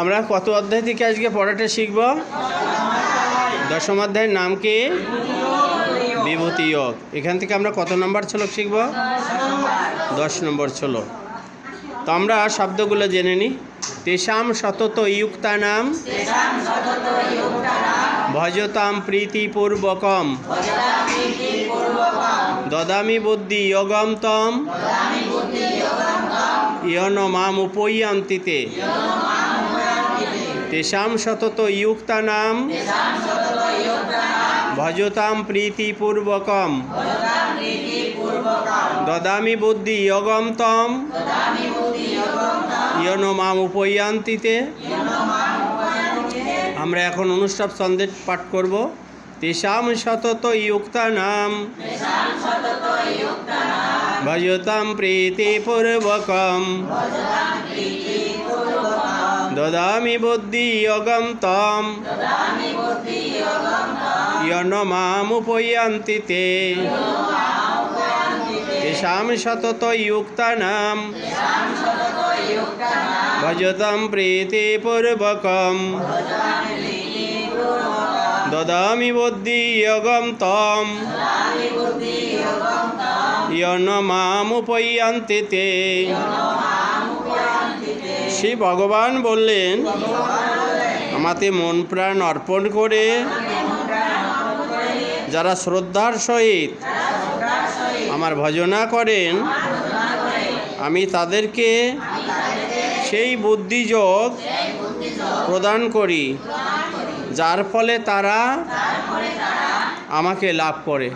আমরা কত অধ্যায় থেকে আজকে পড়াটা শিখব? দশম অধ্যায়ের নাম কি? বিভূতি যোগ। এখান থেকে আমরা কত নম্বর শ্লোক শিখব? 10 নম্বর শ্লোক। তো আমরা শব্দগুলো জেনে নিই। তেষাম সতত ইয়ুক্তানাম ভজতাম প্রীতিপূর্বকম দদামি বুদ্ধি যোগম তম ইয়ন মাম উপয়ান্তিতে। তেষাম সতত ইয়ুক্তানাম ভজতাম প্রীতিপূর্বকম দদামি বুদ্ধি যোগম তম ইয়ন মাম উপয়ান্তিতে। আমরা এখন অনুষ্ঠব ছন্দে পাঠ করব। তেষাম সতত ইয়ুক্তানাম ভজতাম প্রীতিপূর্বকম দদামি বুদ্ধি যোগম তম ইয়ন মাম উপয়ান্তিতে। তেষাম সতত ইয়ুক্তানাম ভজতাম প্রীতিপূর্বকম দদামি বুদ্ধি যোগম তম ইয়ন মাম উপয়ান্তিতে। শ্রী ভগবান বললেন, আমাতে মন প্রাণ অর্পণ করে যারা শ্রদ্ধার সহিত আমার ভজনা করেন, আমি তাদেরকে সেই বুদ্ধিযোগ প্রদান করি, যার ফলে তারা আমাকে লাভ করে।